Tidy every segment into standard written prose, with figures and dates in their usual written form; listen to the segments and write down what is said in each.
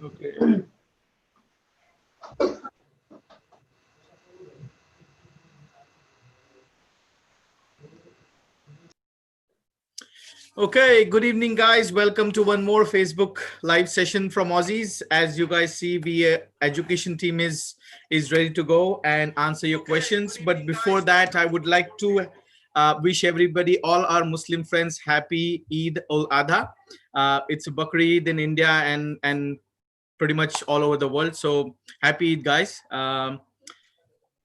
Okay. Okay, good evening, guys. Welcome to one more Facebook live session from Aussizz. As you guys see, the education team is ready to go and answer your questions. But before that, I would like to wish everybody, all our Muslim friends, happy Eid ul Adha. It's a Bakri Eid in India and pretty much all over the world. So happy Eid, guys.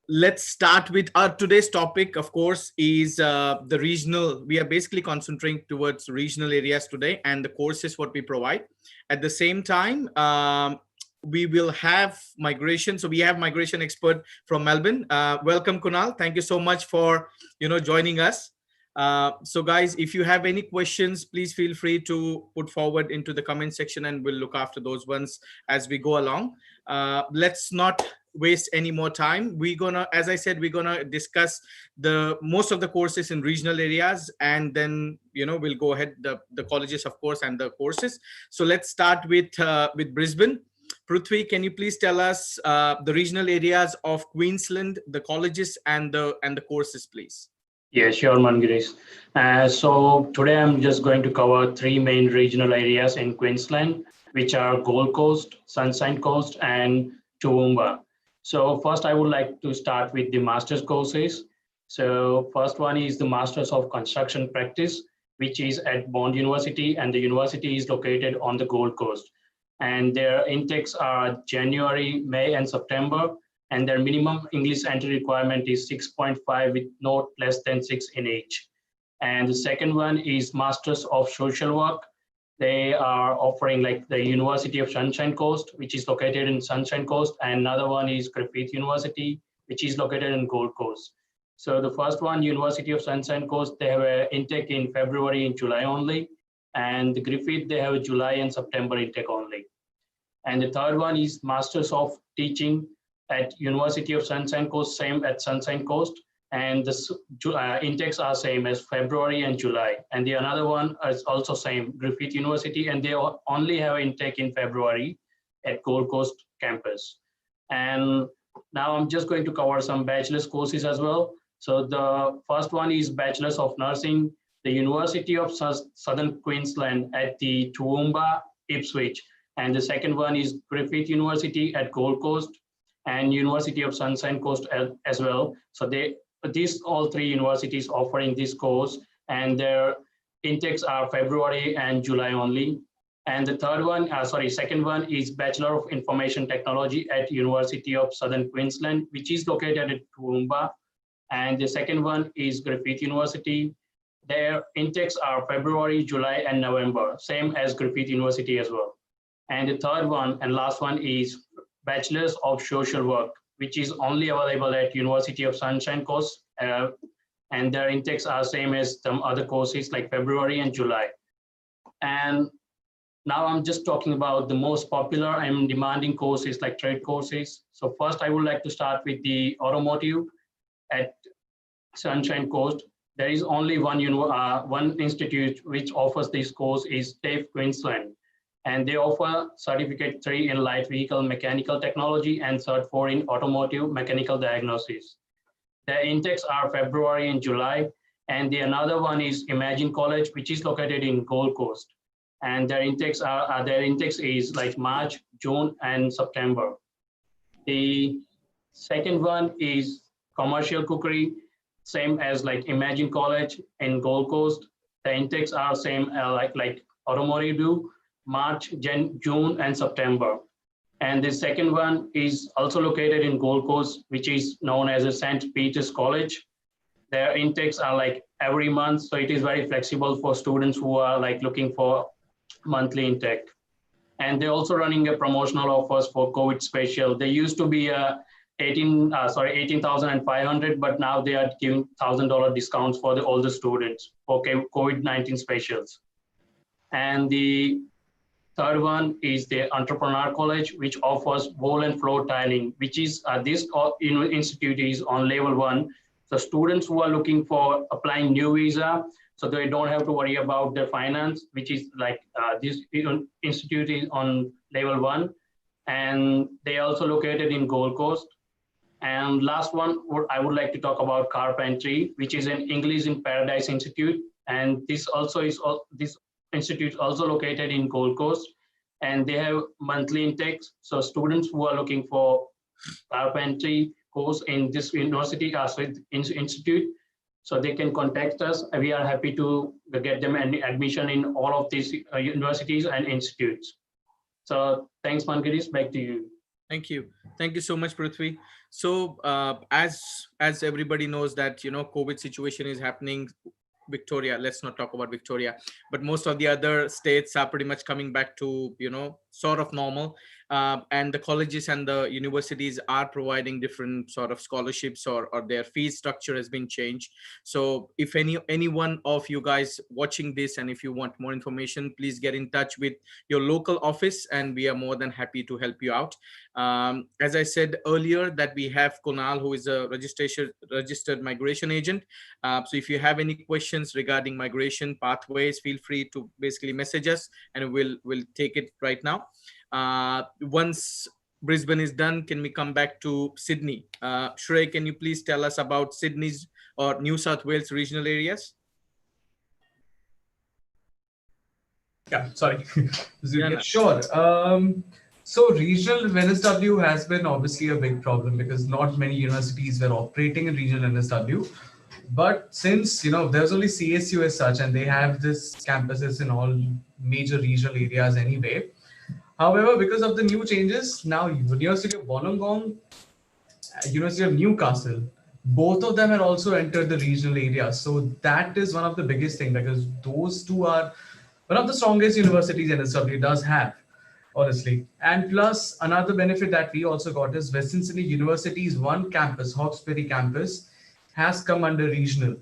Let's start with our today's topic. Of course, is the regional. We are basically concentrating towards regional areas today and the courses what we provide. At the same time, we will have migration. So we have migration expert from Melbourne. Welcome, Kunal. Thank you so much for joining us. So guys, if you have any questions, please feel free to put forward into the comment section and we'll look after those ones as we go along. Let's not waste any more time. We're gonna, as I said, we're gonna discuss the most of the courses in regional areas, and then we'll go ahead the colleges, of course, and the courses. So let's start with Brisbane. Prithvi, can you please tell us the regional areas of Queensland, the colleges and the courses, please? Yeah, sure, Mangiris. So today I'm just going to cover three main regional areas in Queensland, which are Gold Coast, Sunshine Coast, and Toowoomba. So first I would like to start with the master's courses. So first one is the Masters of Construction Practice, which is at Bond University, and the university is located on the Gold Coast. And their intakes are January, May, and September. And their minimum English entry requirement is 6.5 with not less than 6 in each. And the second one is Masters of Social Work. They are offering like the University of Sunshine Coast, which is located in Sunshine Coast, and another one is Griffith University, which is located in Gold Coast. So the first one, University of Sunshine Coast, they have an intake in February and July only. And the Griffith, they have a July and September intake only. And the third one is Masters of Teaching at University of Sunshine Coast, same at Sunshine Coast, and the intakes are same as February and July. And the another one is also same, Griffith University, and they only have intake in February at Gold Coast campus. And now I'm just going to cover some bachelor's courses as well. So the first one is Bachelors of Nursing, the University of Southern Queensland at the Toowoomba, Ipswich. And the second one is Griffith University at Gold Coast, and University of Sunshine Coast as well. So these all three universities offering this course, and their intakes are February and July only. And the second one is Bachelor of Information Technology at University of Southern Queensland, which is located at Toowoomba. And the second one is Griffith University. Their intakes are February, July, and November, same as Griffith University as well. And the third one and last one is Bachelors of Social Work, which is only available at University of Sunshine Coast, and their intakes are same as some other courses like February and July. And now I'm just talking about the most popular and demanding courses like trade courses. So first I would like to start with the automotive at Sunshine Coast. There is only one institute which offers this course is TAFE Queensland. And they offer Certificate 3 in Light Vehicle Mechanical Technology and Cert 4 in Automotive Mechanical Diagnosis. Their intakes are February and July. And the another one is Imagine College, which is located in Gold Coast. And their intakes is like March, June, and September. The second one is Commercial Cookery, same as like Imagine College in Gold Coast. The intakes are same like Automotive do. March, June, and September. And the second one is also located in Gold Coast, which is known as a St. Peter's College. Their intakes are like every month, so it is very flexible for students who are like looking for monthly intake. And they're also running a promotional offers for COVID special. They used to be 18,500, but now they are giving $1,000 discounts for all the students for COVID-19 specials. And the third one is the Entrepreneur College, which offers wall and floor tiling, which is this institute is on level 1. So students who are looking for applying new visa, so they don't have to worry about their finance, which is like this institute is on level 1. and they are also located in Gold Coast. And last one, I would like to talk about carpentry, which is an English in Paradise Institute. And this institute is also located in Gold Coast, and they have monthly intakes. So students who are looking for carpentry course in this university institute, so they can contact us. We are happy to get them an admission in all of these universities and institutes. So thanks, Mankiris, back to you. Thank you. Thank you so much, Prithvi. So as everybody knows that, COVID situation is happening. Victoria, let's not talk about Victoria, but most of the other states are pretty much coming back to, sort of normal. And the colleges and the universities are providing different sort of scholarships, or their fee structure has been changed. So if any one of you guys watching this, and if you want more information, please get in touch with your local office, and we are more than happy to help you out. As I said earlier, that we have Kunal, who is a registered migration agent. So if you have any questions regarding migration pathways, feel free to basically message us, and we'll take it right now. Once Brisbane is done, can we come back to Sydney? Shrey, can you please tell us about Sydney's or New South Wales regional areas? Yeah, sorry. Sure. So regional NSW has been obviously a big problem because not many universities were operating in regional NSW. But since, there's only CSU as such, and they have this campuses in all major regional areas anyway. However, because of the new changes, now University of Wollongong, University of Newcastle, both of them have also entered the regional areas. So that is one of the biggest things, because those two are one of the strongest universities NSW does have, honestly. And plus, another benefit that we also got is Western Sydney University's one campus, Hawkesbury campus, has come under regional,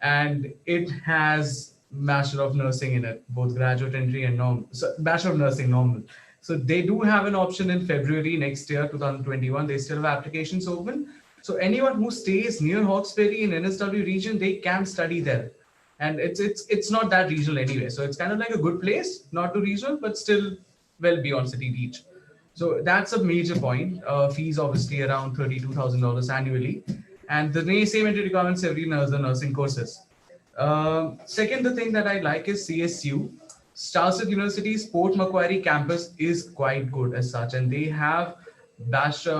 and it has Bachelor of Nursing in it, both graduate entry and normal. So Bachelor of Nursing normal. So they do have an option in February next year, 2021. They still have applications open. So anyone who stays near Hawkesbury in NSW region, they can study there. And it's not that regional anyway. So it's kind of like a good place, not too regional, but still well beyond city reach. So that's a major point. Fees obviously around $32,000 annually. And the same entry requirements every nursing courses. Second, the thing that I like is CSU. Starship University's Port Macquarie campus is quite good as such, and they have Master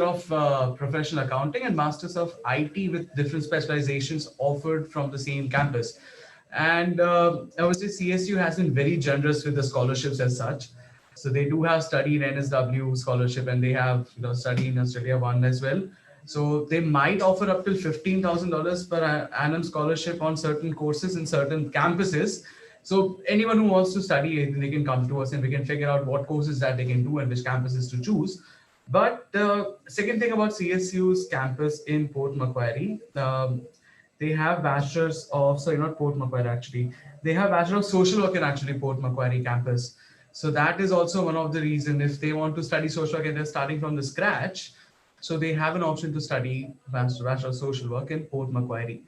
of Professional Accounting and Masters of IT with different specializations offered from the same campus. And I would say CSU has been very generous with the scholarships as such. So they do have study in NSW scholarship, and they have study in Australia one as well. So they might offer up till $15,000 per annum scholarship on certain courses in certain campuses. So anyone who wants to study, they can come to us and we can figure out what courses that they can do and which campuses to choose. But the second thing about CSU's campus in Port Macquarie, they have bachelors of, sorry, not Port Macquarie actually, they have Bachelor of Social Work in actually Port Macquarie campus. So that is also one of the reasons if they want to study social work and they're starting from the scratch, so they have an option to study Bachelor of Social Work in Port Macquarie.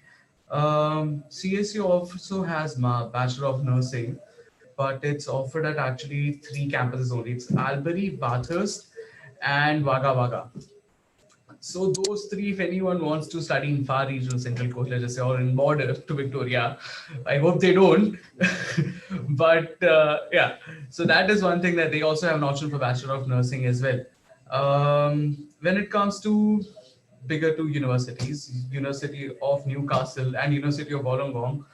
CSU also has Bachelor of Nursing, but it's offered at actually 3 campuses only. It's Albury, Bathurst, and Wagga Wagga. So those 3, if anyone wants to study in far regional Central Coast, let's just say, or in border to Victoria, I hope they don't. But yeah, so that is one thing, that they also have an option for Bachelor of Nursing as well. When it comes to bigger 2 universities, University of Newcastle and University of Wollongong,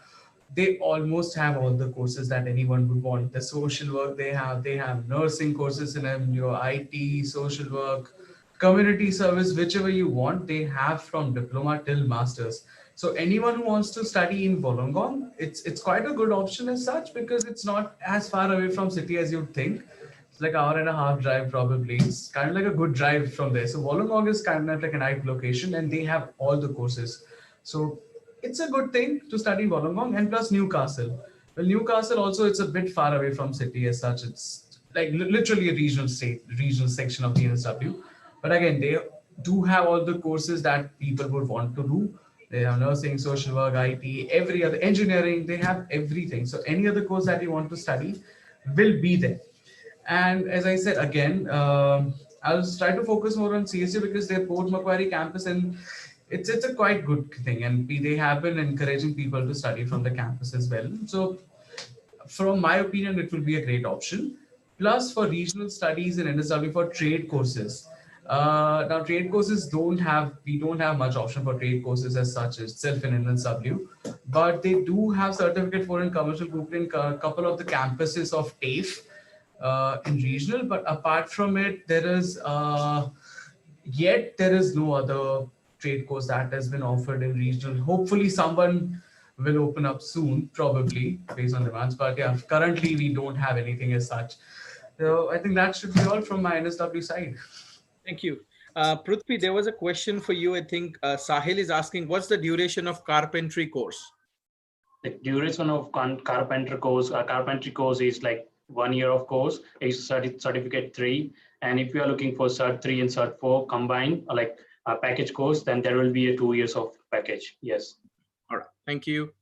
they almost have all the courses that anyone would want. The social work they have nursing courses in them, your IT, social work, community service, whichever you want, they have from diploma till masters. So anyone who wants to study in Wollongong, it's quite a good option as such, because it's not as far away from city as you'd think. It's like 1.5-hour drive probably. It's kind of like a good drive from there. So Wollongong is kind of like a nice location, and they have all the courses. So it's a good thing to study Wollongong, and plus Newcastle. Well, Newcastle also, it's a bit far away from city as such. It's like literally a regional section of the NSW. But again, they do have all the courses that people would want to do. They have nursing, social work, IT, every other engineering. They have everything. So any other course that you want to study will be there. And as I said again, I'll try to focus more on CSU because they're Port Macquarie campus, and it's a quite good thing, and they have been encouraging people to study from the campus as well. So from my opinion, it will be a great option. Plus, for regional studies in NSW for trade courses. Now, trade courses we don't have much option for trade courses as such itself in NSW, but they do have certificate for in commercial group in a couple of the campuses of TAFE in regional. But apart from it, there is no other trade course that has been offered in regional. Hopefully, someone will open up soon, probably based on demands. But yeah, currently we don't have anything as such. So I think that should be all from my NSW side. Thank you. Prithvi, there was a question for you. I think Sahil is asking, what's the duration of carpentry course? The duration of carpentry course is like 1 year of course, is certificate 3. And if you are looking for cert 3 and cert 4 combined, like a package course, then there will be a 2 years of package. Yes. All right. Thank you.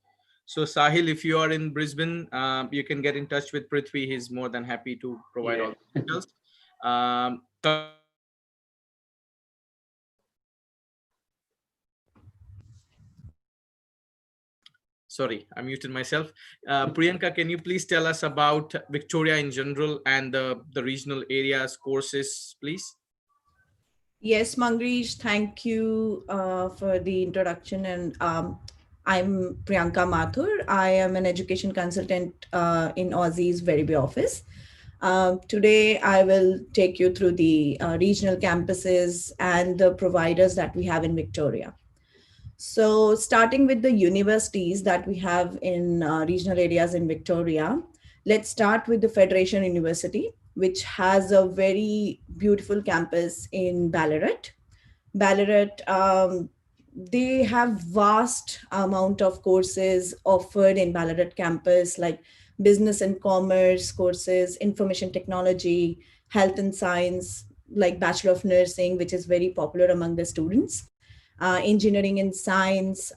So Sahil, if you are in Brisbane, you can get in touch with Prithvi. He's more than happy to provide all the details. Sorry, I muted myself. Priyanka, can you please tell us about Victoria in general and the regional areas courses, please? Yes, Mangrish, thank you for the introduction. And I'm Priyanka Mathur. I am an education consultant in Aussizz Very office. Today, I will take you through the regional campuses and the providers that we have in Victoria. So starting with the universities that we have in regional areas in Victoria, let's start with the Federation University, which has a very beautiful campus in Ballarat. Ballarat, they have vast amount of courses offered in Ballarat campus, like business and commerce courses, information technology, health and science, like Bachelor of Nursing, which is very popular among the students, engineering and science,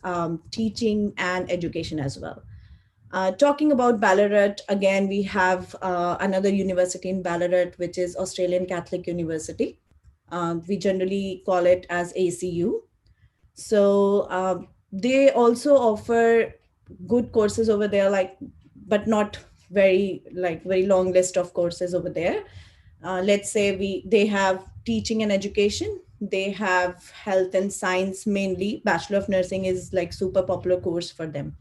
teaching and education as well. Talking about Ballarat, again, we have another university in Ballarat, which is Australian Catholic University. We generally call it as ACU. So they also offer good courses over there, but not very long list of courses over there. Let's say they have teaching and education. They have health and science mainly. Bachelor of Nursing is like super popular course for them.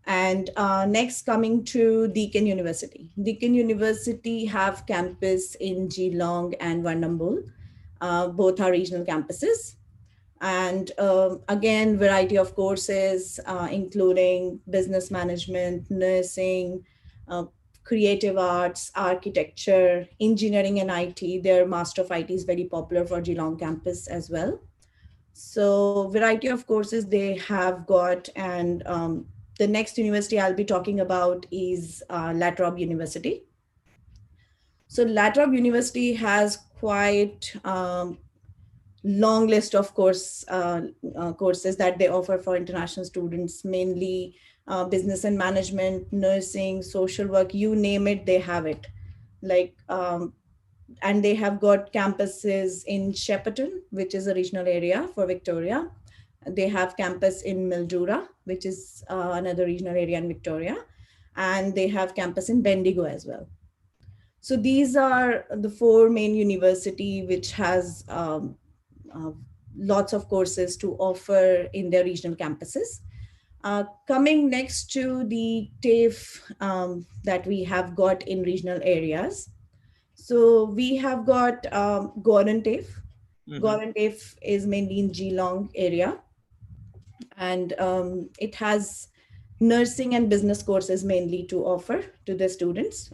And next, coming to Deakin University. Deakin University have campus in Geelong and Warrnambool. Both are regional campuses. And again, variety of courses, including business management, nursing, creative arts, architecture, engineering and IT. Their Master of IT is very popular for Geelong campus as well. So variety of courses they have got. And the next university I'll be talking about is La Trobe University. So La Trobe University has quite long list of courses that they offer for international students, mainly business and management, nursing, social work, you name it, they have it. And they have got campuses in Shepparton, which is a regional area for Victoria. They have campus in Mildura, which is another regional area in Victoria. And they have campus in Bendigo as well. So these are the 4 main university which has lots of courses to offer in their regional campuses. Coming next to the TAFE that we have got in regional areas. So we have got Gordon TAFE. Gordon TAFE is mainly in Geelong area. And it has nursing and business courses mainly to offer to the students.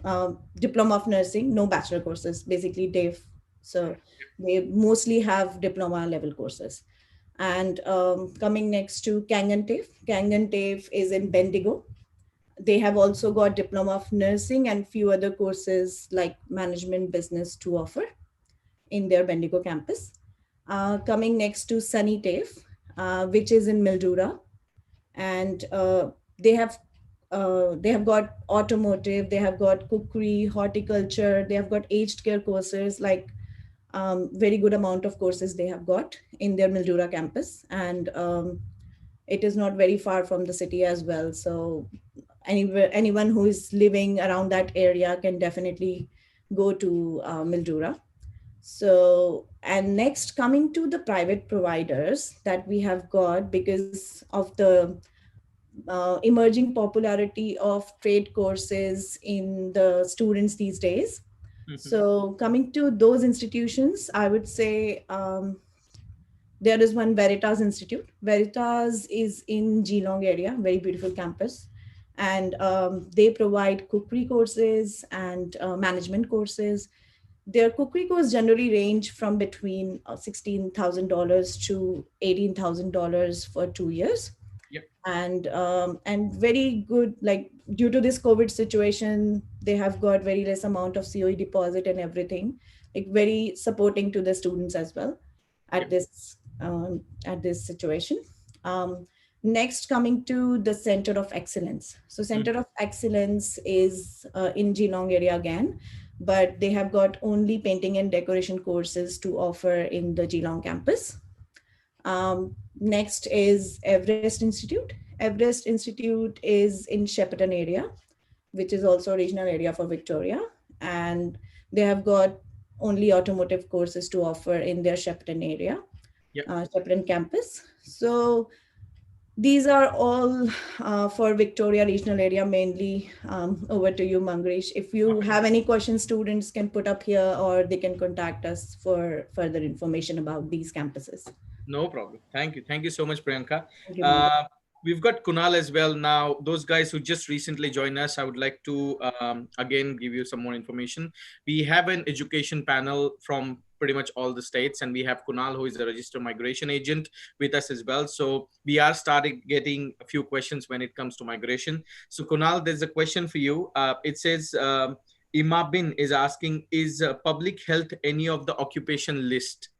Diploma of nursing, no bachelor courses, basically TAFE. So they mostly have diploma level courses. And coming next to Kangan TAFE. Kangan TAFE is in Bendigo. They have also got diploma of nursing and few other courses like management business to offer in their Bendigo campus. Coming next to Sunny TAFE, which is in Mildura. And they have they have got automotive, they have got cookery, horticulture, they have got aged care courses, like very good amount of courses they have got in their Mildura campus. And it is not very far from the city as well. So anyone who is living around that area can definitely go to Mildura. So, and next, coming to the private providers that we have got because of the emerging popularity of trade courses in the students these days. So coming to those institutions, I would say there is one Veritas Institute. Veritas is in Geelong area, very beautiful campus. And they provide cookery courses and management courses. Their cookery course generally range from between $16,000 to $18,000 for 2 years. Yep. And very good, like due to this COVID situation, they have got very less amount of COE deposit and everything, like very supporting to the students as well at this situation. Next, coming to the Center of Excellence. So Center of Excellence is in Geelong area again, but they have got only painting and decoration courses to offer in the Geelong campus. Next is Everest Institute. Everest Institute is in Shepparton area, which is also a regional area for Victoria. And they have got only automotive courses to offer in their Shepparton area, Shepparton campus. So these are all for Victoria regional area mainly. Over to you, Mangreesh. If you have any questions, students can put up here or they can contact us for further information about these campuses. No problem. Thank you. Thank you so much, Priyanka. We've got Kunal as well. Now, those guys who just recently joined us, I would like to again give you some more information. We have an education panel from pretty much all the states, and we have Kunal, who is a registered migration agent, with us as well. So we are starting getting a few questions when it comes to migration. So Kunal, there's a question for you. It says, Imabin is asking, is public health any of the occupation list?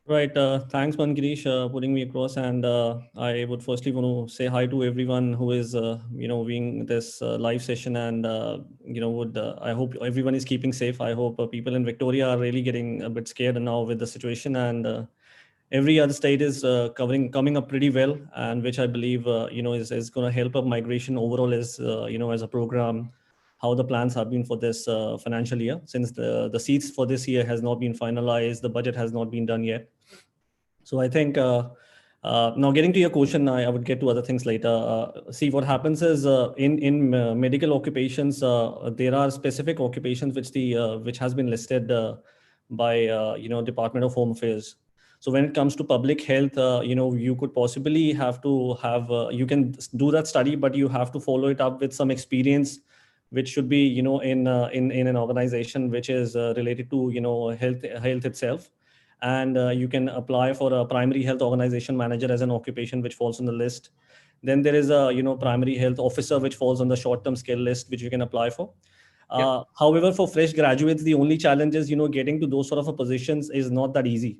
Right. Thanks, Mangreesh, putting me across. And I would firstly want to say hi to everyone who is, viewing this live session. And, I hope everyone is keeping safe. I hope people in Victoria are really getting a bit scared now with the situation. And every other state is coming up pretty well. And which I believe, is going to help up migration overall as, as a program, how the plans have been for this financial year, since the seats for this year has not been finalized, the budget has not been done yet. So I think now getting to your question, I would get to other things later. See, what happens is in medical occupations, there are specific occupations which has been listed by Department of Home Affairs. So when it comes to public health, you could possibly have to have you can do that study, but you have to follow it up with some experience, which should be in an organization which is related to health itself. And you can apply for a primary health organization manager as an occupation which falls on the list. Then there is a primary health officer which falls on the short-term skill list, which you can apply for. However, for fresh graduates, the only challenge is getting to those sort of positions is not that easy.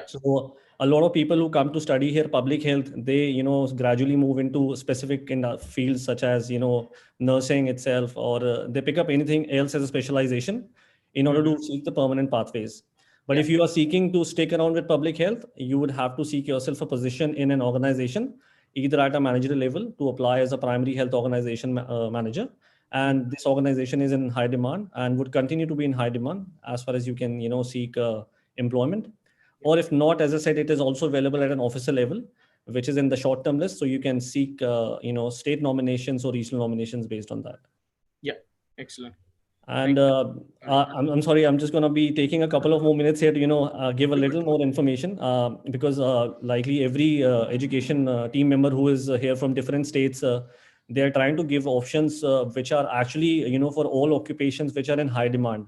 So a lot of people who come to study here public health, they gradually move into specific fields such as nursing itself, or they pick up anything else as a specialization in order to seek the permanent pathways. But if you are seeking to stick around with public health, you would have to seek yourself a position in an organization, either at a managerial level to apply as a primary health organization manager. And this organization is in high demand and would continue to be in high demand as far as you can seek employment. Or if not, as I said, it is also available at an officer level, which is in the short-term list. So you can seek, state nominations or regional nominations based on that. Yeah, excellent. And I'm sorry, I'm just going to be taking a couple of more minutes here to, give a little more information because likely every education team member who is here from different states, they're trying to give options which are actually, for all occupations which are in high demand.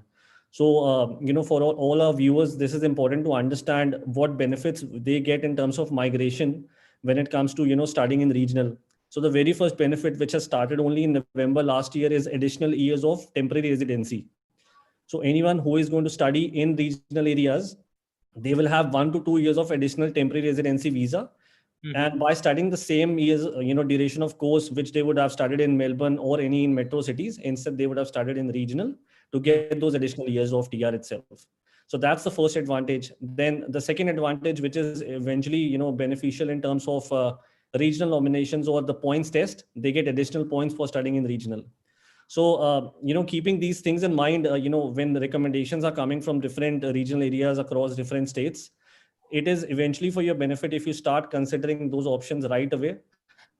So, for all our viewers, this is important to understand what benefits they get in terms of migration when it comes to, studying in regional. So the very first benefit, which has started only in November last year, is additional years of temporary residency. So anyone who is going to study in regional areas, they will have 1 to 2 years of additional temporary residency visa, And by studying the same years, duration of course, which they would have studied in Melbourne or any in metro cities, instead they would have studied in regional to get those additional years of TR itself. So that's the first advantage. Then the second advantage, which is eventually, beneficial in terms of regional nominations or the points test, they get additional points for studying in regional. So, keeping these things in mind, when the recommendations are coming from different regional areas across different states, it is eventually for your benefit if you start considering those options right away,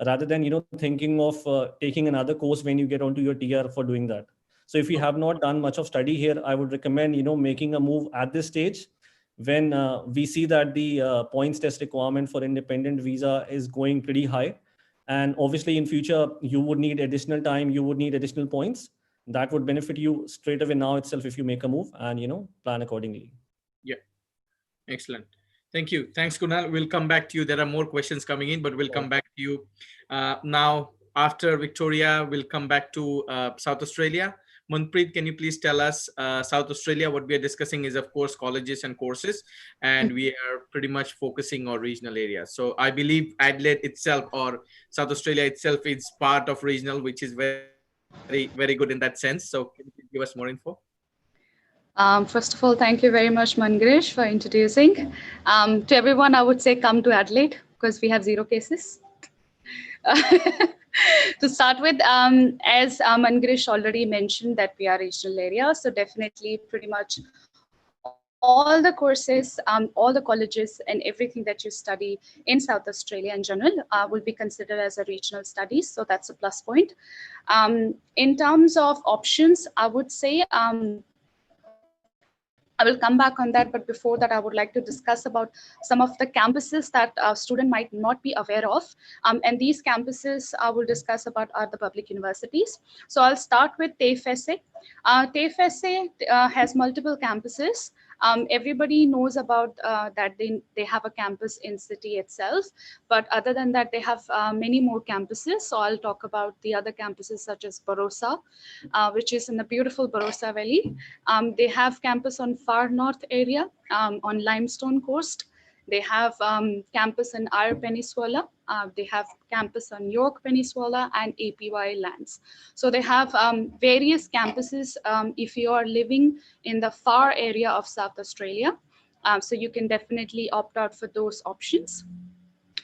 rather than, thinking of taking another course when you get onto your TR for doing that. So if you have not done much of study here, I would recommend, making a move at this stage when we see that the points test requirement for independent visa is going pretty high. And obviously in future, you would need additional time, you would need additional points. That would benefit you straight away now itself if you make a move and, plan accordingly. Yeah, excellent. Thank you. Thanks, Kunal. We'll come back to you. There are more questions coming in, but we'll come back to you. Now, after Victoria, we'll come back to South Australia. Manpreet, can you please tell us, South Australia, what we are discussing is, of course, colleges and courses, and we are pretty much focusing on regional areas. So I believe Adelaide itself or South Australia itself is part of regional, which is very, very good in that sense. So can you please give us more info? First of all, thank you very much, Mangresh, for introducing. To everyone, I would say come to Adelaide because we have 0 cases. To start with, as Mangresh already mentioned that we are regional area, so definitely pretty much all the courses, all the colleges and everything that you study in South Australia in general will be considered as a regional studies. So that's a plus point. In terms of options, I would say, I will come back on that, but before that, I would like to discuss about some of the campuses that a student might not be aware of. And these campuses I will discuss about are the public universities. So I'll start with TAFE. TAFE has multiple campuses. Everybody knows about that they have a campus in city itself, but other than that, they have many more campuses. So I'll talk about the other campuses such as Barossa, which is in the beautiful Barossa Valley. They have campus on far north area on Limestone Coast. They have campus in Eyre Peninsula. They have campus on York Peninsula and APY lands. So they have various campuses if you are living in the far area of South Australia. So you can definitely opt out for those options.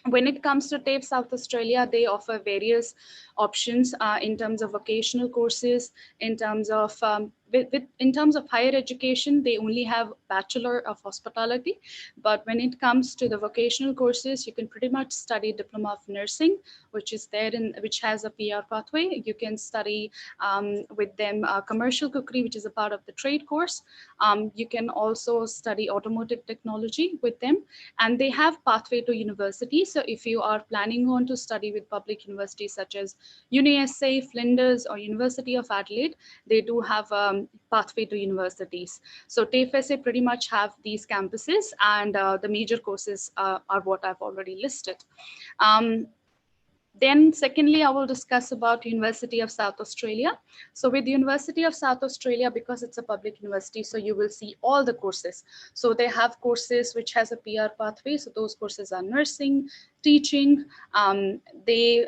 When it comes to TAFE South Australia, they offer various options in terms of vocational courses, in terms of in terms of higher education, they only have Bachelor of Hospitality. But when it comes to the vocational courses, you can pretty much study Diploma of Nursing, which is there which has a PR pathway. You can study with them commercial cookery, which is a part of the trade course. You can also study automotive technology with them, and they have pathway to university. So if you are planning on to study with public universities such as UniSA, Flinders, or University of Adelaide, they do have pathway to universities. So TAFE pretty much have these campuses, and the major courses are what I've already listed. Then secondly, I will discuss about University of South Australia. So with the University of South Australia, because it's a public university, so you will see all the courses. So they have courses which has a PR pathway. So those courses are nursing, teaching. They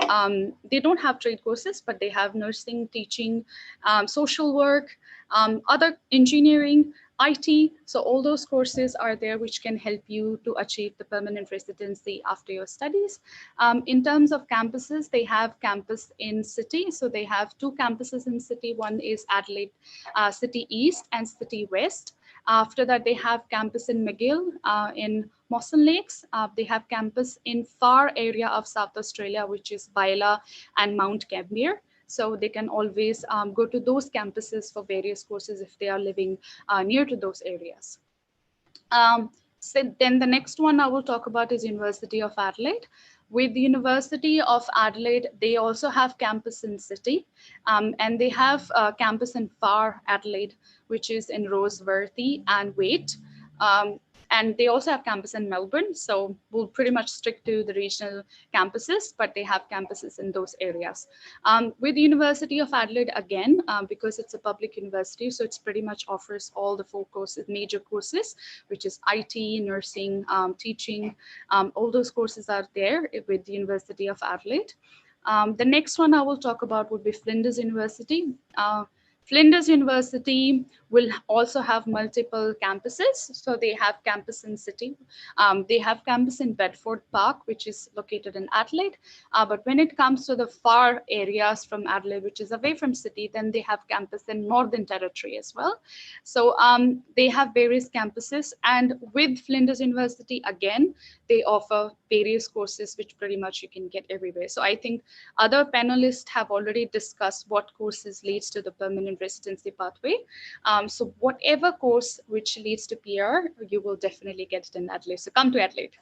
don't have trade courses, but they have nursing, teaching, social work, other engineering, IT. So all those courses are there which can help you to achieve the permanent residency after your studies. In terms of campuses, they have campus in city. So they have 2 campuses in city. One is Adelaide City East and City West. After that, they have campus in McGill in Mawson Lakes. They have campus in far area of South Australia, which is Byla and Mount Gambier. So they can always go to those campuses for various courses if they are living near to those areas. So then the next one I will talk about is University of Adelaide. With the University of Adelaide, they also have campus in city, and they have a campus in far Adelaide, which is in Roseworthy and Waite. And they also have campus in Melbourne. So we'll pretty much stick to the regional campuses, but they have campuses in those areas. With the University of Adelaide, again, because it's a public university, so it's pretty much offers all the four courses, major courses, which is IT, nursing, teaching, all those courses are there with the University of Adelaide. The next one I will talk about would be Flinders University. Flinders University will also have multiple campuses. So they have campus in city. They have campus in Bedford Park, which is located in Adelaide. But when it comes to the far areas from Adelaide, which is away from city, then they have campus in Northern Territory as well. So they have various campuses. And with Flinders University, again, they offer various courses, which pretty much you can get everywhere. So I think other panelists have already discussed what courses leads to the permanent residency pathway. So whatever course which leads to PR, you will definitely get it in Adelaide. So come to Adelaide.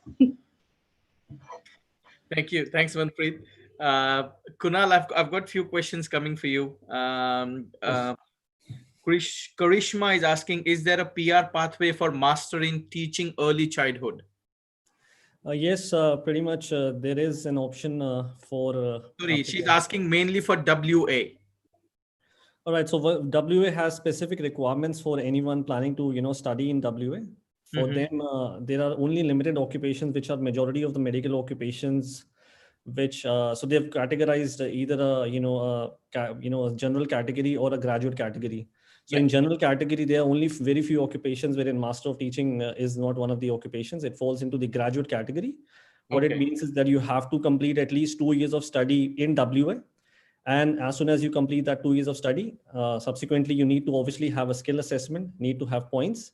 Thank you. Thanks, Manpreet. Kunal, I've got a few questions coming for you. Karishma is asking, is there a PR pathway for master in teaching early childhood? Yes, pretty much there is an option for... Sorry, she's asking mainly for WA. All right, so WA has specific requirements for anyone planning to, study in WA. For them, there are only limited occupations, which are majority of the medical occupations, which so they've categorized either a general category or a graduate category. So in general category, there are only very few occupations wherein Master of Teaching is not one of the occupations. It falls into the graduate category. What it means is that you have to complete at least 2 years of study in WA. And as soon as you complete that 2 years of study, subsequently, you need to obviously have a skill assessment, need to have points.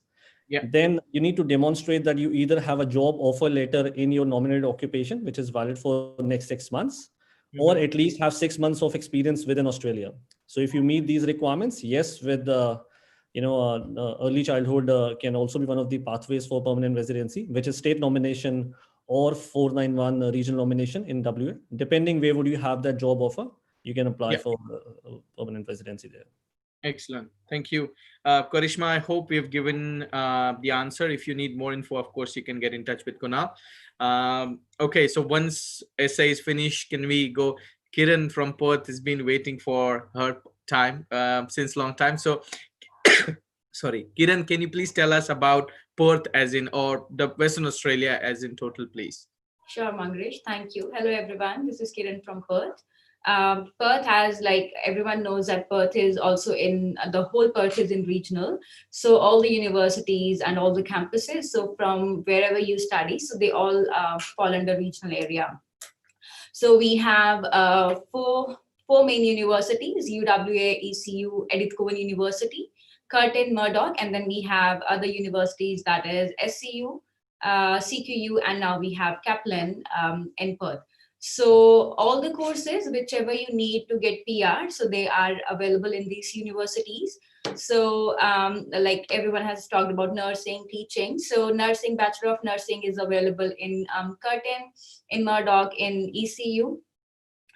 Then you need to demonstrate that you either have a job offer letter in your nominated occupation, which is valid for the next 6 months, or at least have 6 months of experience within Australia. So if you meet these requirements, yes, with early childhood can also be one of the pathways for permanent residency, which is state nomination or 491 regional nomination in WA. Depending where would you have that job offer, you can apply for permanent residency there. Excellent. Thank you. Karishma, I hope we've given the answer. If you need more info, of course, you can get in touch with Kunal. Okay, so once essay is finished, can we go? Kiran from Perth has been waiting for her time since long time. So, sorry, Kiran, can you please tell us about Perth as in, or the Western Australia as in total, please? Sure, Mangresh. Thank you. Hello, everyone. This is Kiran from Perth. Perth has, like everyone knows, that Perth is also in the whole Perth is in regional. So all the universities and all the campuses, so from wherever you study, so they all fall under regional area. So we have four main universities: UWA, ECU, Edith Cowan University, Curtin, Murdoch, and then we have other universities, that is SCU, CQU, and now we have Kaplan in Perth. So all the courses, whichever you need to get PR, so they are available in these universities. So like everyone has talked about nursing, teaching. So nursing, Bachelor of Nursing is available in Curtin, in Murdoch, in ECU.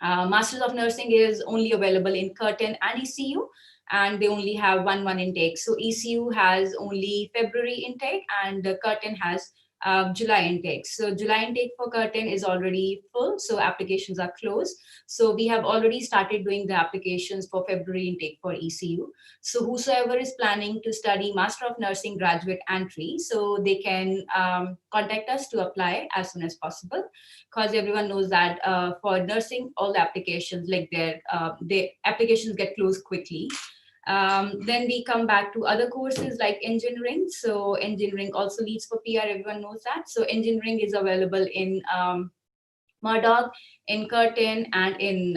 Masters of Nursing is only available in Curtin and ECU, and they only have one intake. So ECU has only February intake, and Curtin has July intake. So July intake for Curtin is already full, so applications are closed. So we have already started doing the applications for February intake for ECU. So whosoever is planning to study Master of Nursing graduate entry, so they can contact us to apply as soon as possible, because everyone knows that for nursing, all the applications, like their applications get closed quickly. Then we come back to other courses like engineering. So engineering also leads for PR, everyone knows that. So engineering is available in Murdoch, in Curtin, and in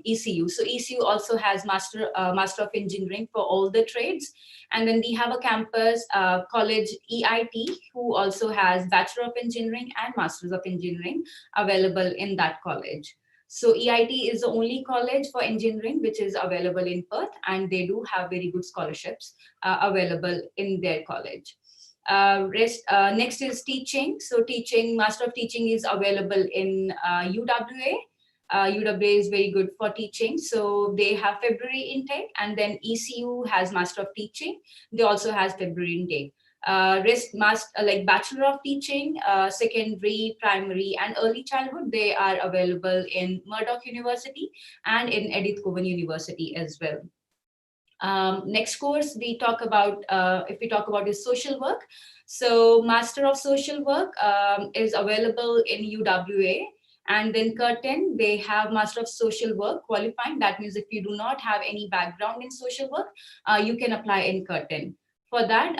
ECU. So ECU also has Master of Engineering for all the trades. And then we have a campus college, EIT, who also has Bachelor of Engineering and Masters of Engineering available in that college. So EIT is the only college for engineering which is available in Perth, and they do have very good scholarships available in their college. Next is teaching. So teaching, Master of Teaching is available in UWA. UWA is very good for teaching. So they have February intake, and then ECU has Master of Teaching. They also has February intake. Rest must like Bachelor of Teaching, secondary, primary, and early childhood. They are available in Murdoch University and in Edith Cowan University as well. Next course we talk about, if we talk about, is social work. So Master of Social Work is available in UWA. And then Curtin, they have Master of Social Work qualifying. That means if you do not have any background in social work, you can apply in Curtin. For that,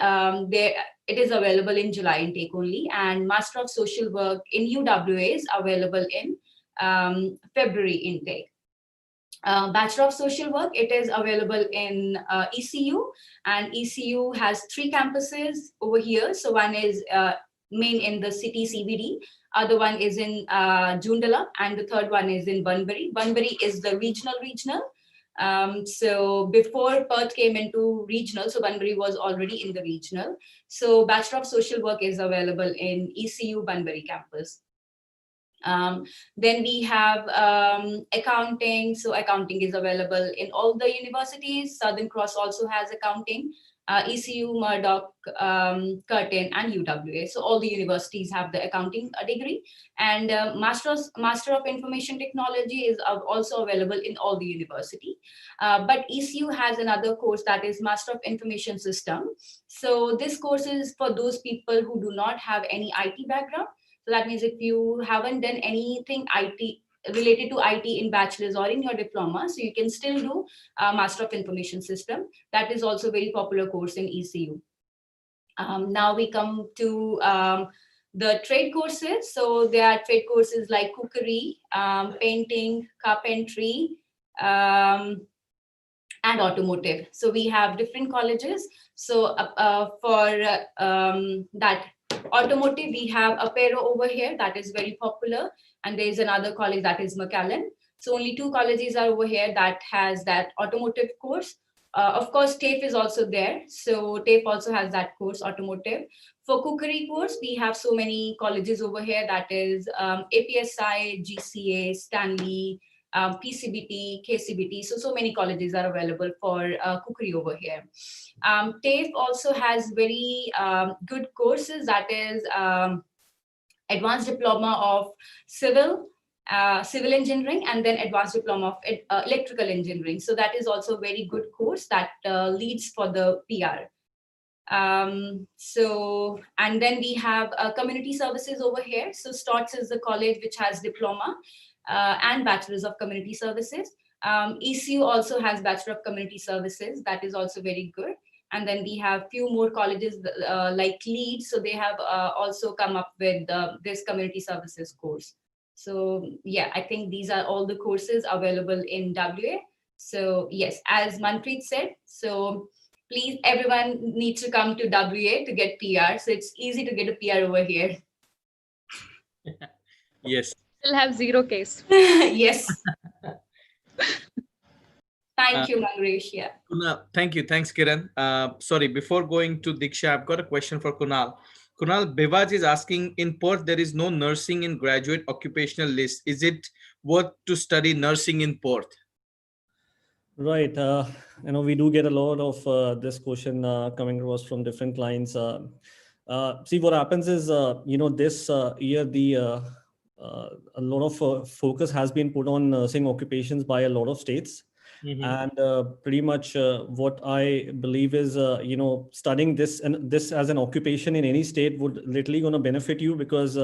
it is available in July intake only. And Master of Social Work in UWA is available in February intake. Bachelor of Social Work, it is available in ECU, and ECU has 3 campuses over here. So one is main in the city CBD, other one is in Joondalup, and the third one is in Bunbury. Bunbury is the regional. So before Perth came into regional, so Bunbury was already in the regional. So Bachelor of Social Work is available in ECU Bunbury campus. Then we have accounting. So accounting is available in all the universities. Southern Cross also has accounting. ECU, Murdoch, Curtin, and UWA. So all the universities have the accounting degree. And Master of Information Technology is also available in all the university. But ECU has another course that is Master of Information System. So this course is for those people who do not have any IT background. So that means if you haven't done anything IT related to IT in bachelor's or in your diploma, so you can still do Master of Information System. That is also a very popular course in ECU. Now we come to the trade courses. So there are trade courses like cookery, painting, carpentry, and automotive. So we have different colleges. So for that automotive, we have Apero over here, that is very popular, and there is another college that is McAllen. So only 2 colleges are over here that has that automotive course. Of course, TAFE is also there. So TAFE also has that course, automotive. For cookery course, we have so many colleges over here, that is APSI, GCA, Stanley, PCBT, KCBT. So many colleges are available for cookery over here. TAFE also has very good courses, that is Advanced Diploma of Civil Engineering, and then Advanced Diploma of Electrical Engineering. So that is also a very good course that leads for the PR. And then we have community services over here. So STOTS is the college which has diploma and bachelor's of community services. ECU also has Bachelor of Community Services. That is also very good. And then we have few more colleges like Leeds. So they have also come up with this community services course. So yeah, I think these are all the courses available in WA. So yes, as Manpreet said, so please, everyone needs to come to WA to get PR. So it's easy to get a PR over here. Yes. Still have 0 case. Yes. Thank you, Mangresh. Yeah. Kunal, thank you. Thanks, Kiran. Sorry, before going to Diksha, I've got a question for Kunal. Kunal, Bivaj is asking, in Perth, there is no nursing in graduate occupational list. Is it worth to study nursing in Perth? Right. We do get a lot of this question coming to us from different clients. See, what happens is, this year, a lot of focus has been put on nursing occupations by a lot of states. Mm-hmm. And pretty much what I believe is, studying this as an occupation in any state would literally going to benefit you, because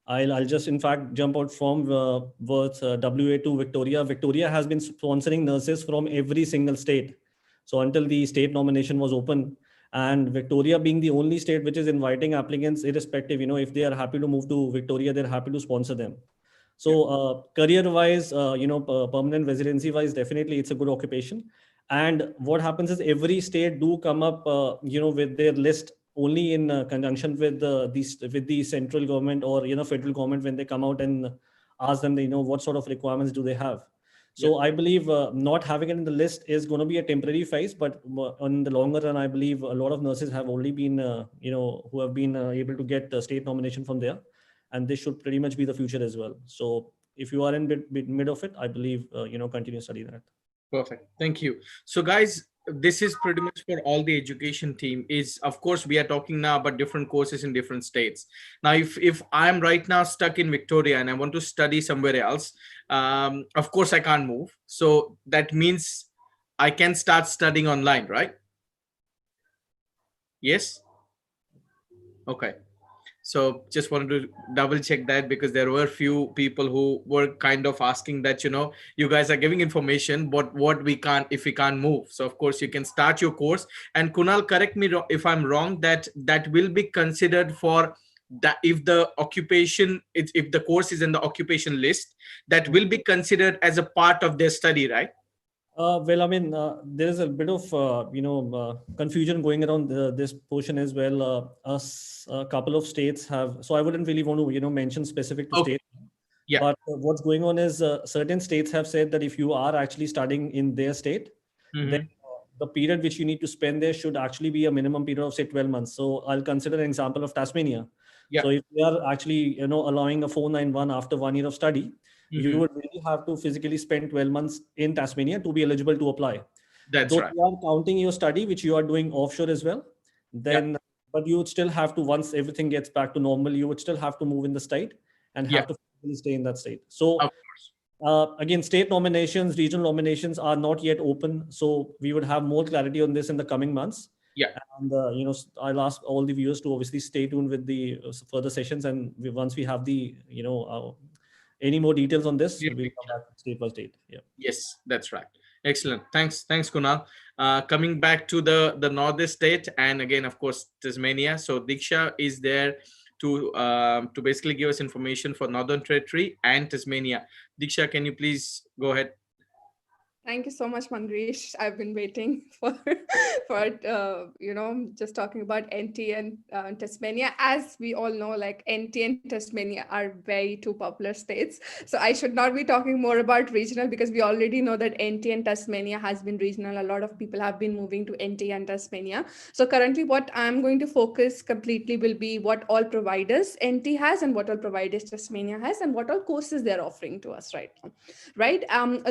I'll just in fact jump out from WA to Victoria. Victoria has been sponsoring nurses from every single state. So until the state nomination was open, and Victoria being the only state which is inviting applicants, irrespective, if they are happy to move to Victoria, they're happy to sponsor them. So career-wise, permanent residency-wise, definitely it's a good occupation. And what happens is every state do come up, with their list only in conjunction with the central government or federal government, when they come out and ask them, what sort of requirements do they have. So I believe not having it in the list is going to be a temporary phase, but on the longer run, I believe a lot of nurses have already been, who have been able to get a state nomination from there. And this should pretty much be the future as well. So if you are in mid of it, I believe, continue studying that. Perfect. Thank you. So guys, this is pretty much for all the education team. Is, of course, we are talking now about different courses in different states. Now, if I'm right now stuck in Victoria and I want to study somewhere else, of course I can't move. So that means I can start studying online, right? Yes. Okay. So just wanted to double check that, because there were few people who were kind of asking that, you guys are giving information, but what we can't, if we can't move. So of course you can start your course. And Kunal, correct me if I'm wrong, that will be considered for that, if the occupation, if the course is in the occupation list, that will be considered as a part of their study, right? Well, I mean, there is a bit of confusion going around this portion as well. A couple of states have, so I wouldn't really want to mention specific to Okay. states. Yeah. But what's going on is certain states have said that if you are actually studying in their state, then the period which you need to spend there should actually be a minimum period of say 12 months. So I'll consider an example of Tasmania. Yeah. So if they are actually allowing a 491 after 1 year of study, you would really have to physically spend 12 months in Tasmania to be eligible to apply. That's Though right. you are counting your study, which you are doing offshore as well, then, but you would still have to, once everything gets back to normal, you would still have to move in the state and have to stay in that state. So Of course. again, state nominations, regional nominations are not yet open. So we would have more clarity on this in the coming months. Yeah. And, I'll ask all the viewers to obviously stay tuned with the further sessions. And once we have the, any more details on this, we'll come back state by state. Yeah. Yes, that's right. Excellent. Thanks, Kunal. Coming back to the northern state, and again, of course, Tasmania. So Diksha is there to basically give us information for Northern Territory and Tasmania. Diksha, can you please go ahead? Thank you so much, Mangreesh. I've been waiting for just talking about NT and Tasmania. As we all know, like NT and Tasmania are very two popular states. So I should not be talking more about regional, because we already know that NT and Tasmania has been regional. A lot of people have been moving to NT and Tasmania. So currently what I'm going to focus completely will be what all providers NT has and what all providers Tasmania has and what all courses they're offering to us right now. Right.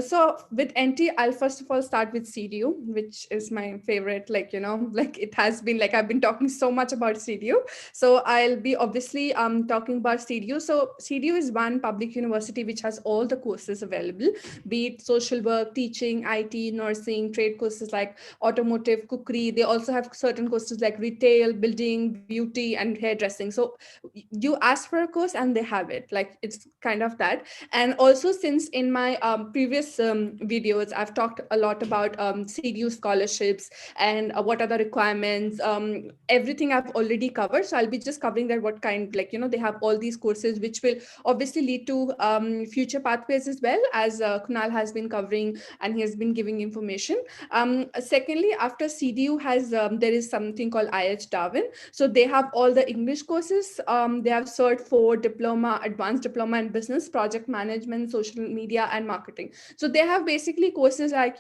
So with NT, I'll first of all start with CDU, which is my favorite, it has been like I've been talking so much about CDU. So I'll be obviously talking about CDU. So CDU is one public university which has all the courses available, be it social work, teaching, IT, nursing, trade courses like automotive, cookery. They also have certain courses like retail, building, beauty, and hairdressing. So you ask for a course and they have it. Like it's kind of that. And also, since in my previous videos, I've talked a lot about CDU scholarships and what are the requirements, everything I've already covered. So I'll be just covering that, what kind, they have all these courses, which will obviously lead to future pathways as well, as Kunal has been covering and he has been giving information. Secondly, after CDU has, there is something called IH Darwin. So they have all the English courses. They have Cert 4, Diploma, Advanced Diploma in Business, Project Management, Social Media, and Marketing. So they have basically courses like,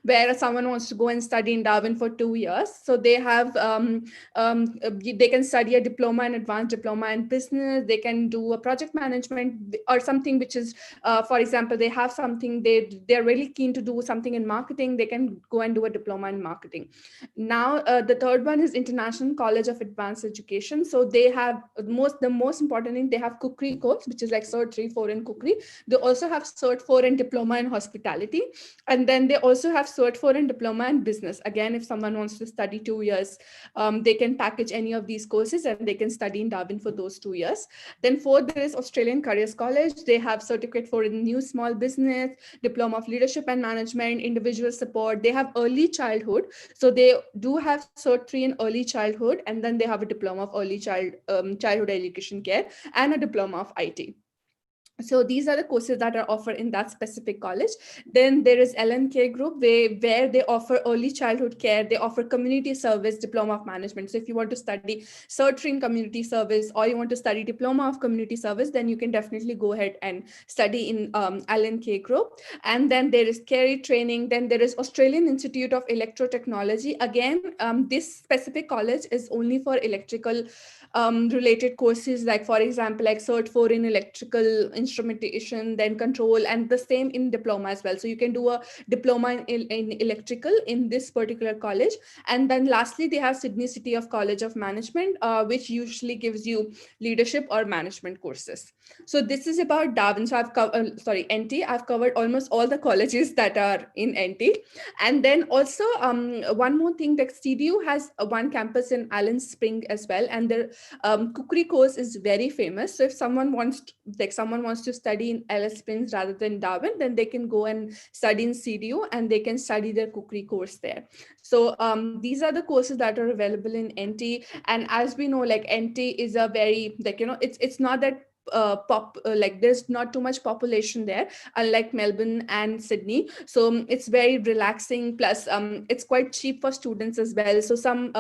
where someone wants to go and study in Darwin for 2 years. So they have, they can study a diploma and advanced diploma in business. They can do a project management or something which is, for example, they have something, they're really keen to do something in marketing. They can go and do a diploma in marketing. Now, the third one is International College of Advanced Education. So they have the most important thing, they have cookery course, which is like Cert 3, 4 in cookery. They also have Cert 4 in diploma in hospitality. And then they also have Cert 4 in diploma in business. Again, if someone wants to study 2 years, they can package any of these courses and they can study in Darwin for those 2 years. Then fourth, there is Australian Careers College. They have Certificate 4 in New Small Business, Diploma of Leadership and Management, Individual Support. They have Early Childhood. So they do have Cert 3 in Early Childhood, and then they have a Diploma of Early Childhood Education Care and a Diploma of IT. So these are the courses that are offered in that specific college. Then there is LNK group where they offer early childhood care. They offer community service, diploma of management. So if you want to study Cert 3 in community service, or you want to study diploma of community service, then you can definitely go ahead and study in LNK group. And then there is Carey training. Then there is Australian Institute of Electrotechnology. Again, this specific college is only for electrical related courses, like for example, like Cert 4 in electrical instrumentation, then control, and the same in diploma as well. So you can do a diploma in electrical in this particular college. And then lastly, they have Sydney City of College of Management, which usually gives you leadership or management courses. So this is about Darwin. So I've covered, NT. I've covered almost all the colleges that are in NT. And then also one more thing, that CDU has one campus in Allen Spring as well, and their cookery course is very famous. So if someone wants to study in Alice Springs rather than Darwin, then they can go and study in CDU, and they can study their cookery course there. So these are the courses that are available in NT. And as we know, like NT is a very, like, it's not that like there's not too much population there, unlike Melbourne and Sydney. So it's very relaxing, plus it's quite cheap for students as well. So I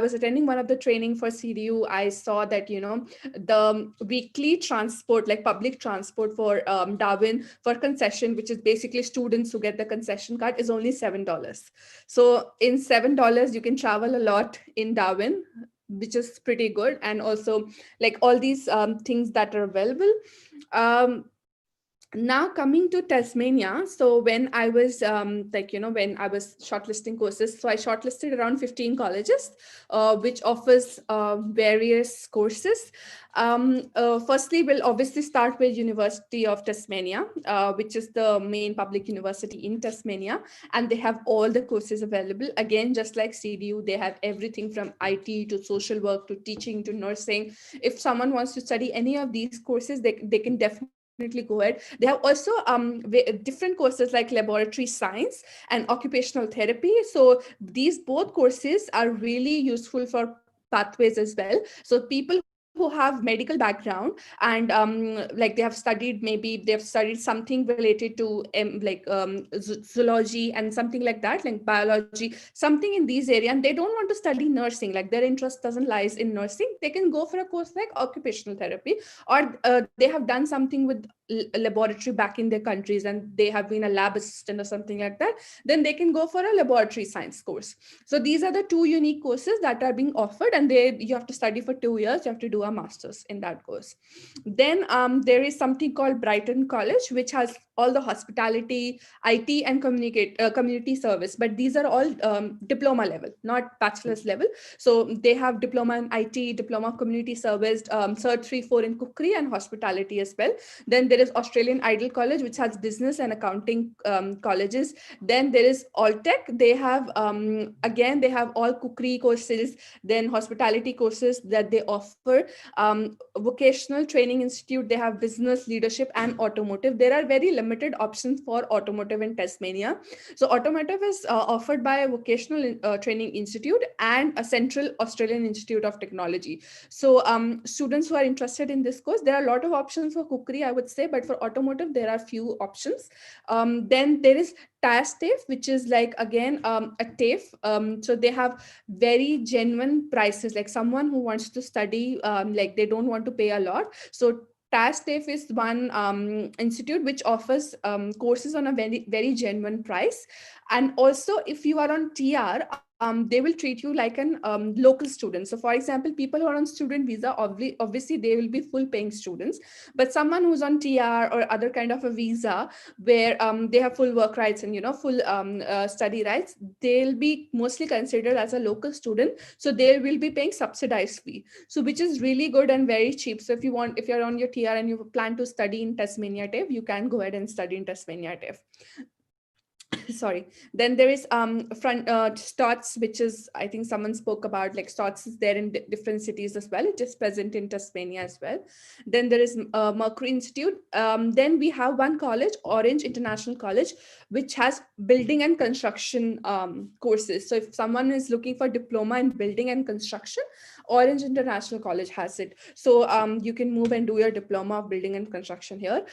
was attending one of the training for CDU. I saw that the weekly transport, like public transport for Darwin for concession, which is basically students who get the concession card, is only $7. So in $7 you can travel a lot in Darwin, which is pretty good. And also like all these things that are available. Now coming to Tasmania. So when I was when I was shortlisting courses, so I shortlisted around 15 colleges, which offers various courses. Firstly, we'll obviously start with University of Tasmania, which is the main public university in Tasmania, and they have all the courses available. Again, just like CDU, they have everything from IT to social work to teaching to nursing. If someone wants to study any of these courses, they can definitely go ahead. They have also different courses like laboratory science and occupational therapy. So these both courses are really useful for pathways as well. So people who have medical background and like they've studied something related to zoology and something like that, like biology, something in these areas, and they don't want to study nursing, like their interest doesn't lies in nursing, they can go for a course like occupational therapy, or they have done something with laboratory back in their countries and they have been a lab assistant or something like that, then they can go for a laboratory science course. So these are the two unique courses that are being offered, and you have to study for 2 years. You have to do a master's in that course. Then there is something called Brighton College, which has all the hospitality, IT, and community service, but these are all diploma level, not bachelor's level. So they have diploma in IT, diploma community service, Cert 3-4 in cookery and hospitality as well. Then there is Australian Idle College, which has business and accounting colleges. Then there is Alltech. They have again, they have all cookery courses, then hospitality courses that they offer. Vocational Training Institute, they have business, leadership, and automotive. There are very limited options for automotive in Tasmania. So automotive is offered by a Vocational Training Institute and a Central Australian Institute of Technology. So students who are interested in this course, there are a lot of options for cookery, I would say, but for automotive, there are few options. Then there is TAFE, which is like, again, a TAFE. So they have very genuine prices, like someone who wants to study, like they don't want to pay a lot. So TAFE is one institute which offers courses on a very, very genuine price. And also, if you are on TR, they will treat you like an local student. So for example, people who are on student visa, obviously they will be full paying students, but someone who's on TR or other kind of a visa where they have full work rights and full study rights, they'll be mostly considered as a local student. So they will be paying subsidized fee, so which is really good and very cheap. So if you're on your TR and you plan to study in Tasmania TAFE, you can go ahead and study in Tasmania TAFE. Sorry. Then there is STOTS, which is, I think someone spoke about, like STOTS is there in different cities as well. It is present in Tasmania as well. Then there is Mercury Institute. Then we have one college, Orange International College, which has building and construction courses. So if someone is looking for diploma in building and construction, Orange International College has it. So you can move and do your diploma of building and construction here.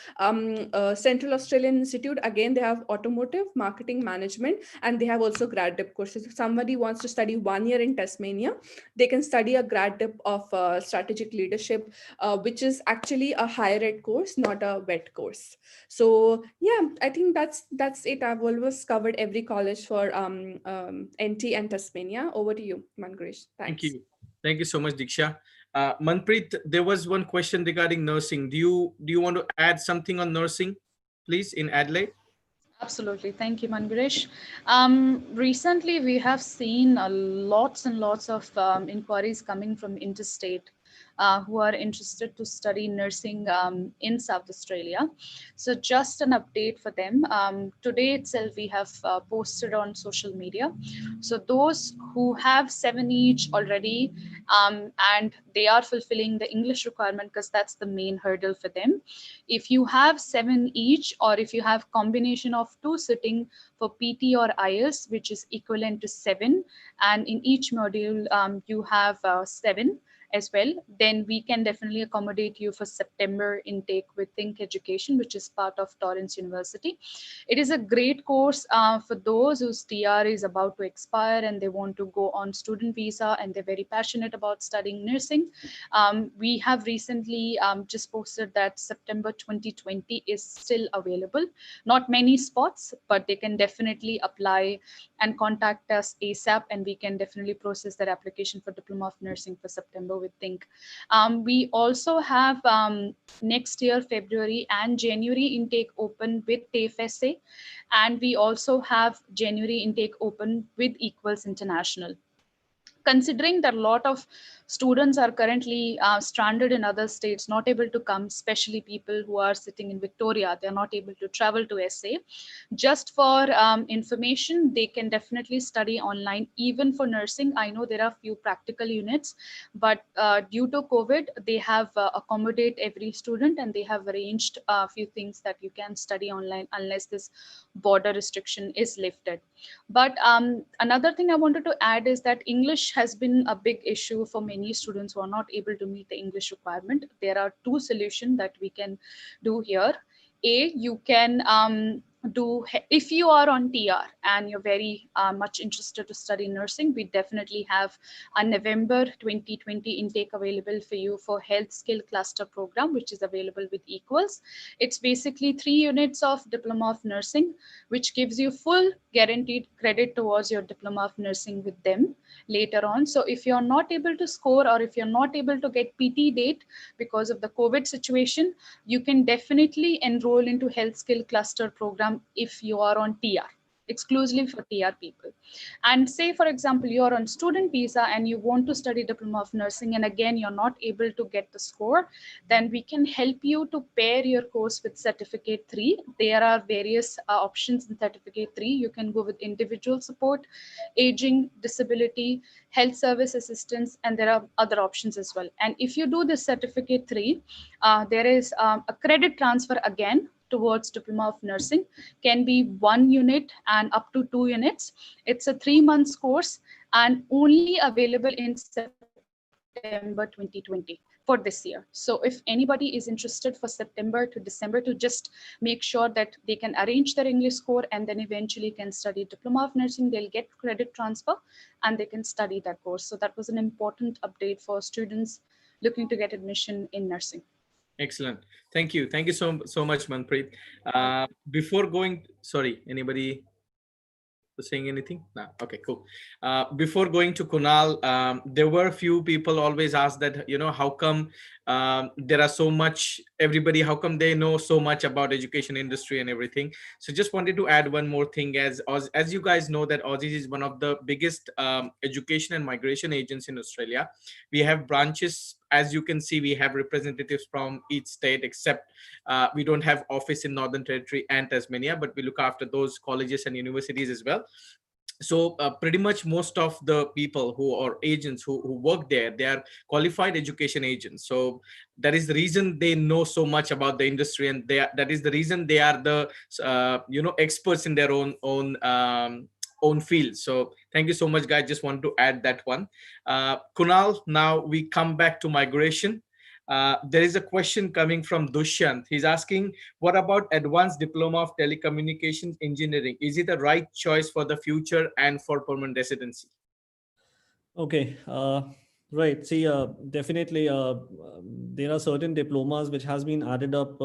Central Australian Institute, again, they have automotive, marketing management, and they have also grad dip courses. If somebody wants to study 1 year in Tasmania, they can study a grad dip of strategic leadership, which is actually a higher ed course, not a wet course. So yeah, I think that's it. I've almost covered every college for NT and Tasmania. Over to you, Mangresh. Thanks. Thank you so much, Diksha. Manpreet, there was one question regarding nursing. Do you want to add something on nursing, please, in Adelaide? Absolutely. Thank you, Mangaresh. Recently, we have seen lots and lots of inquiries coming from interstate who are interested to study nursing in South Australia. So just an update for them. Today itself, we have posted on social media. So those who have 7 each already and they are fulfilling the English requirement because that's the main hurdle for them. If you have 7 each, or if you have combination of 2 sitting for PT or IELTS, which is equivalent to 7, and in each module you have 7 as well, then we can definitely accommodate you for September intake with Think Education, which is part of Torrens University. It is a great course for those whose TR is about to expire and they want to go on student visa and they're very passionate about studying nursing. We have recently just posted that September 2020 is still available. Not many spots, but they can definitely apply and contact us ASAP, and we can definitely process their application for Diploma of Nursing for September with Think. We also have next year, February and January intake open with TAFE, and we also have January intake open with Equals International. Considering that a lot of students are currently stranded in other states, not able to come, especially people who are sitting in Victoria, they're not able to travel to SA. Just for information, they can definitely study online, even for nursing. I know there are few practical units, but due to COVID, they have accommodate every student and they have arranged a few things that you can study online unless this border restriction is lifted. But another thing I wanted to add is that English has been a big issue for many students who are not able to meet the English requirement. There are 2 solutions that we can do here. A, you can if you are on TR and you're very much interested to study nursing, we definitely have a November 2020 intake available for you for Health Skill Cluster Program, which is available with Equals. It's basically 3 units of Diploma of Nursing, which gives you full guaranteed credit towards your Diploma of Nursing with them later on. So if you're not able to score, or if you're not able to get PT date because of the COVID situation, you can definitely enroll into Health Skill Cluster Program if you are on TR, exclusively for TR people. And say, for example, you're on student visa and you want to study Diploma of Nursing, and again, you're not able to get the score, then we can help you to pair your course with Certificate 3. There are various options in Certificate 3. You can go with individual support, aging, disability, health service assistance, and there are other options as well. And if you do the Certificate 3, there is a credit transfer again towards Diploma of Nursing, can be 1 unit and up to 2 units. It's a 3-month course and only available in September 2020 for this year. So if anybody is interested for September to December to just make sure that they can arrange their English score and then eventually can study Diploma of Nursing, they'll get credit transfer and they can study that course. So that was an important update for students looking to get admission in nursing. Excellent. Thank you. Thank you so much, Manpreet. Before going, sorry, anybody saying anything? No. Okay, cool. Before going to Kunal, there were a few people always ask that, how come there are so much, everybody, how come they know so much about education industry and everything? So just wanted to add one more thing. As you guys know, that Aussizz is one of the biggest education and migration agents in Australia. We have branches. As you can see, we have representatives from each state, except we don't have office in Northern Territory and Tasmania, but we look after those colleges and universities as well. So pretty much most of the people who are agents who work there, they are qualified education agents. So that is the reason they know so much about the industry, and that is the reason they are the experts in their own field. So thank you so much, guys. Just want to add that one. Kunal, now we come back to migration. There is a question coming from Dushyant. He's asking, what about advanced diploma of telecommunications engineering? Is it the right choice for the future and for permanent residency? Okay, right. See, definitely there are certain diplomas which has been added up,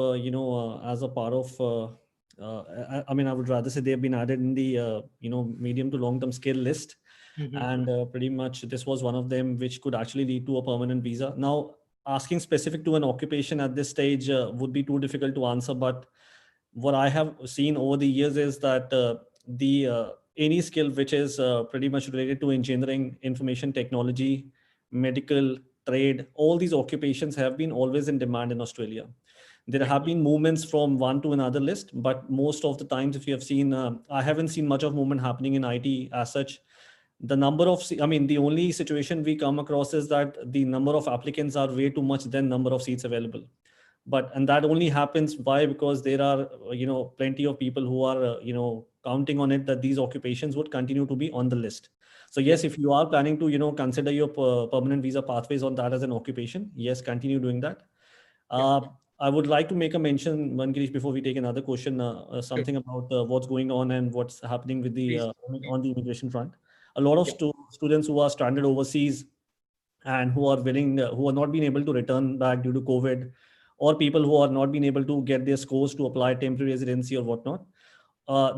as a part of, I would rather say they've been added in the, medium to long-term skill list. And pretty much this was one of them which could actually lead to a permanent visa. Now, asking specific to an occupation at this stage would be too difficult to answer, but what I have seen over the years is that the any skill which is pretty much related to engineering, information technology, medical, trade, all these occupations have been always in demand in Australia. There have been movements from one to another list, but most of the times, if you have seen, I haven't seen much of movement happening in IT as such. The number of, I mean, the only situation we come across is that the number of applicants are way too much than number of seats available. But and that only happens why? Because there are plenty of people who are counting on it that these occupations would continue to be on the list. So yes, if you are planning to consider your permanent visa pathways on that as an occupation, yes, continue doing that. I would like to make a mention, Mangirish, before we take another question, something about what's going on and what's happening with the on the immigration front. A lot of students who are stranded overseas and who are willing, who are not being able to return back due to COVID, or people who are not being able to get their scores to apply temporary residency or whatnot.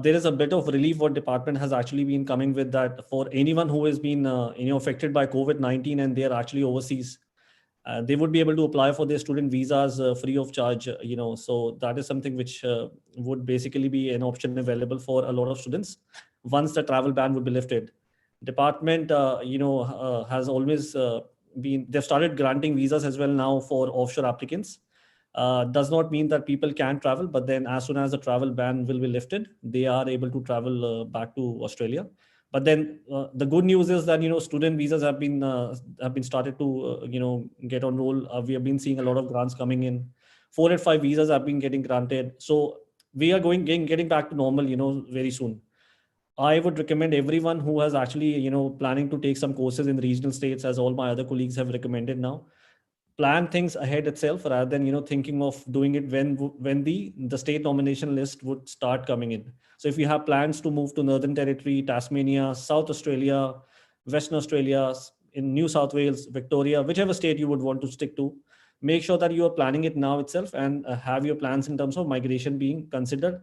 There is a bit of relief what department has actually been coming with, that for anyone who has been affected by COVID-19 and they are actually overseas, they would be able to apply for their student visas free of charge. So that is something which would basically be an option available for a lot of students once the travel ban would be lifted. Department has always been, they've started granting visas as well now for offshore applicants. Does not mean that people can travel, but then as soon as the travel ban will be lifted, they are able to travel back to Australia. But then the good news is that student visas have been started to get on roll. We have been seeing a lot of grants coming in. 4 or 5 visas have been getting granted. So we are getting back to normal very soon. I would recommend everyone who has actually planning to take some courses in regional states, as all my other colleagues have recommended now, plan things ahead itself rather than thinking of doing it when the state nomination list would start coming in. So if you have plans to move to Northern Territory, Tasmania, South Australia, Western Australia, in New South Wales, Victoria, whichever state you would want to stick to, make sure that you are planning it now itself and have your plans in terms of migration being considered.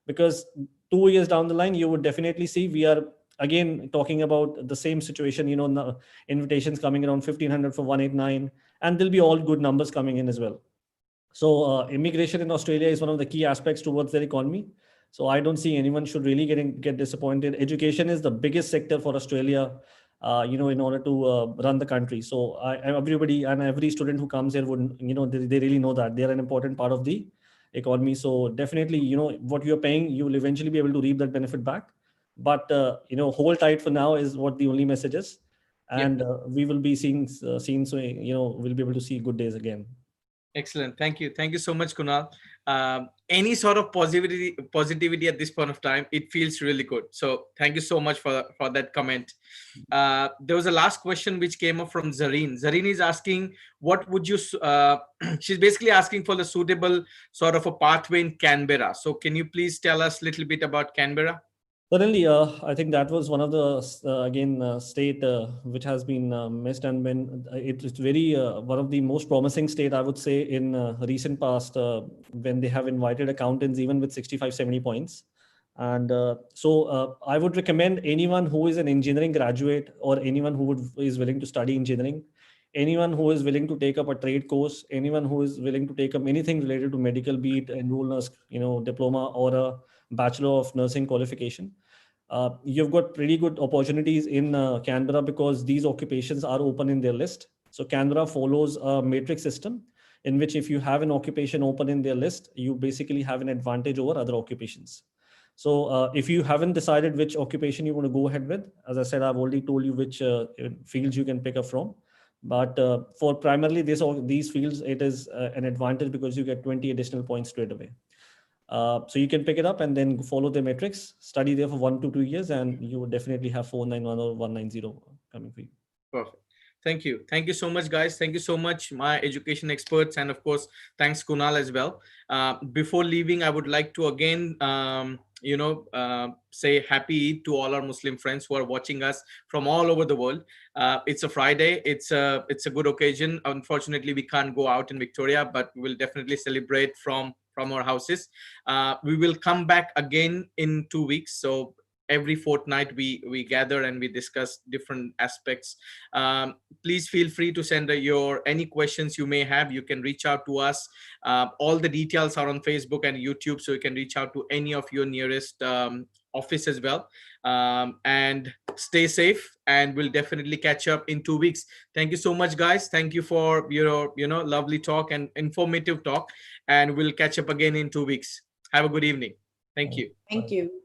Because 2 years down the line, you would definitely see we are again talking about the same situation, invitations coming around 1,500 for 189, and there'll be all good numbers coming in as well. So immigration in Australia is one of the key aspects towards their economy. So I don't see anyone should really get disappointed. Education is the biggest sector for Australia, in order to run the country. So everybody and every student who comes here would, they really know that they are an important part of the economy. So definitely, what you're paying, you will eventually be able to reap that benefit back. But hold tight for now is what the only message is. And we will be seeing so we'll be able to see good days again. Excellent. Thank you so much, Kunal. Any sort of positivity at this point of time, it feels really good. So thank you so much for that comment. There was a last question which came up from Zareen. Zareen is asking, what would you she's basically asking for the suitable sort of a pathway in Canberra. So can you please tell us a little bit about Canberra? Certainly, I think that was one of the state which has been missed, and when it's very one of the most promising state, I would say, in recent past, when they have invited accountants even with 65, 70 points. And so I would recommend anyone who is an engineering graduate or anyone who is willing to study engineering, anyone who is willing to take up a trade course, anyone who is willing to take up anything related to medical, be it enroll nurse, diploma or a Bachelor of Nursing qualification. You've got pretty good opportunities in Canberra because these occupations are open in their list. So Canberra follows a matrix system in which if you have an occupation open in their list, you basically have an advantage over other occupations. So if you haven't decided which occupation you want to go ahead with, as I said, I've already told you which fields you can pick up from. But for primarily these fields, it is an advantage because you get 20 additional points straight away. So you can pick it up and then follow the metrics, study there for 1 to 2 years, and you would definitely have 491 or 190 coming for you. Perfect. Thank you. Thank you so much, guys. Thank you so much, my education experts. And of course, thanks, Kunal, as well. Before leaving, I would like to again, say happy Eid to all our Muslim friends who are watching us from all over the world. It's a Friday. It's a good occasion. Unfortunately, we can't go out in Victoria, but we will definitely celebrate from our houses. We will come back again in 2 weeks. So every fortnight we gather and we discuss different aspects. Please feel free to send any questions you may have. You can reach out to us. All the details are on Facebook and YouTube, so you can reach out to any of your nearest office as well. And stay safe, and we'll definitely catch up in 2 weeks. Thank you so much, guys. Thank you for your lovely talk and informative talk, and we'll catch up again in 2 weeks. Have a good evening. Thank you. Thank you.